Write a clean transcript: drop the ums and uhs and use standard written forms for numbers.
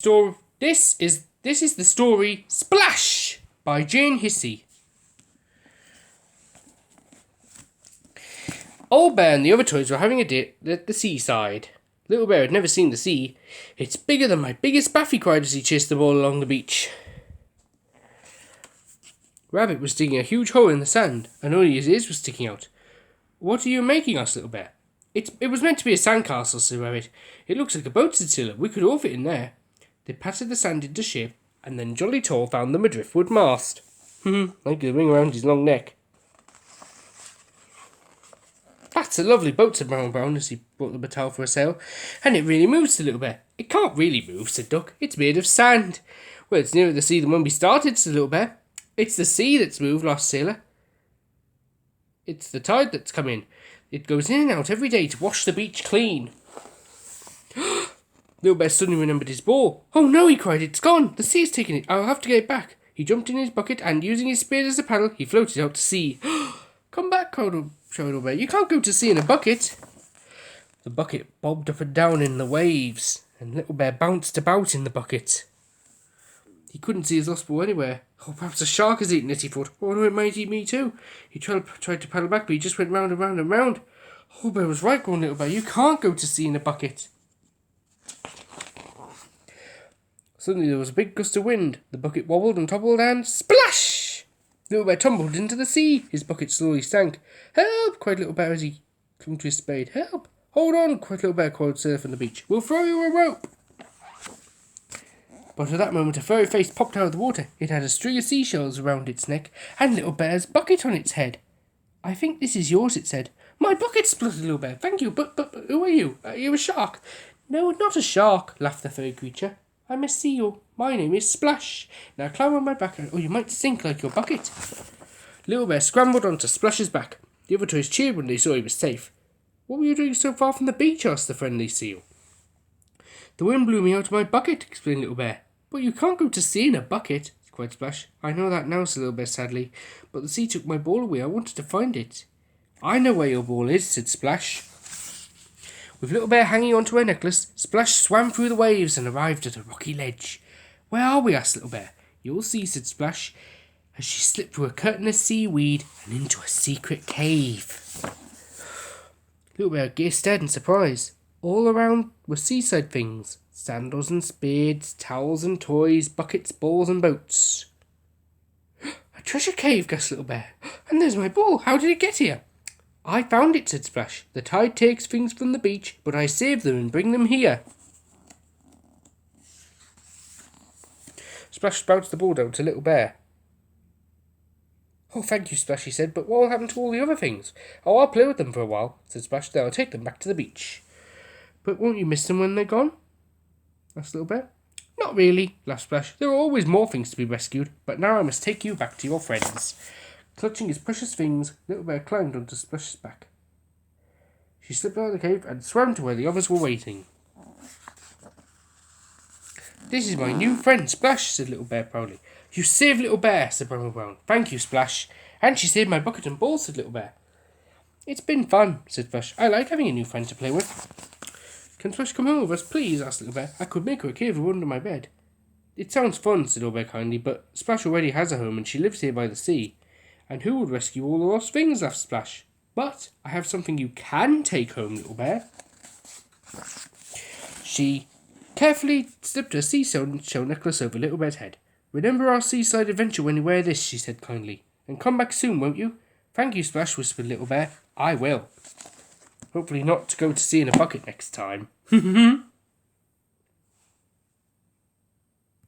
This is the story Splash by Jane Hissey. Old Bear and the other toys were having a dip at the seaside. Little Bear had never seen the sea. "It's bigger than my biggest bath," he cried as he chased the ball along the beach. Rabbit was digging a huge hole in the sand, and only his ears were sticking out. "What are you making?" asked Little Bear. It was meant to be a sandcastle," said Rabbit. "It looks like a boat," said Scylla. "We could all fit in there." They patted the sand into shape, and then Jolly Tor found them a driftwood mast. Like the ring around his long neck. "That's a lovely boat," said Brown Brown as he brought them a towel for a sail. "And it really moves," said Little Bear. "It can't really move," said Duck. "It's made of sand." "Well, it's nearer the sea than when we started," said Little Bear. "It's the sea that's moved," laughed Sailor. "It's the tide that's come in. It goes in and out every day to wash the beach clean." Little Bear suddenly remembered his ball. "Oh no," he cried, "it's gone. The sea's taken it. I'll have to get it back." He jumped in his bucket and, using his spear as a paddle, he floated out to sea. "Come back," shouted Little Bear. "You can't go to sea in a bucket." The bucket bobbed up and down in the waves, and Little Bear bounced about in the bucket. He couldn't see his lost ball anywhere. "Oh, perhaps a shark has eaten it," he thought. "Oh no, it might eat me too." He tried to paddle back, but he just went round and round and round. Old Bear was right, groaned Little Bear. "You can't go to sea in a bucket." Suddenly there was a big gust of wind. The bucket wobbled and toppled and splash! Little Bear tumbled into the sea. His bucket slowly sank. "Help!" cried Little Bear as he clung to his spade. "Help! Hold on!" cried Little Bear, called Sailor from the beach. "We'll throw you a rope." But at that moment a furry face popped out of the water. It had a string of seashells around its neck and Little Bear's bucket on its head. "I think this is yours," it said. "My bucket!" spluttered Little Bear. "Thank you, but who are you? Are you a shark?" "No, not a shark," laughed the furry creature. "I'm a seal. My name is Splash. Now climb on my back or you might sink like your bucket." Little Bear scrambled onto Splash's back. The other toys cheered when they saw he was safe. "What were you doing so far from the beach?" asked the friendly seal. "The wind blew me out of my bucket," explained Little Bear. "But you can't go to sea in a bucket," cried Splash. "I know that now," said Little Bear sadly. "But the sea took my ball away. I wanted to find it." "I know where your ball is," said Splash. With Little Bear hanging onto her necklace, Splash swam through the waves and arrived at a rocky ledge. "Where are we?" asked Little Bear. "You'll see," said Splash, as she slipped through a curtain of seaweed and into a secret cave. Little Bear stared in surprise. All around were seaside things: sandals and spades, towels and toys, buckets, balls and boats. "A treasure cave," gasped Little Bear. "And there's my ball. How did it get here?" "I found it," said Splash. "The tide takes things from the beach, but I save them and bring them here." Splash bounced the ball down to Little Bear. "Oh, thank you, Splash," he said, "but what will happen to all the other things?" "Oh, I'll play with them for a while," said Splash. "Then I'll take them back to the beach." "But won't you miss them when they're gone?" asked Little Bear. "Not really," laughed Splash. "There are always more things to be rescued, but now I must take you back to your friends." Clutching his precious things, Little Bear climbed onto Splash's back. She slipped out of the cave and swam to where the others were waiting. "This is my new friend, Splash," said Little Bear proudly. "You saved Little Bear," said Brown Brown. "Thank you, Splash." "And she saved my bucket and ball," said Little Bear. "It's been fun," said Splash. "I like having a new friend to play with." "Can Splash come home with us, please?" asked Little Bear. "I could make her a cave under my bed." "It sounds fun," said Little Bear kindly, "but Splash already has a home and she lives here by the sea. And who would rescue all the lost things?" laughed Splash. "But I have something you can take home, Little Bear." She carefully slipped her seashell necklace over Little Bear's head. "Remember our seaside adventure when you wear this," she said kindly. "And come back soon, won't you?" "Thank you, Splash," whispered Little Bear. "I will. Hopefully not to go to sea in a bucket next time."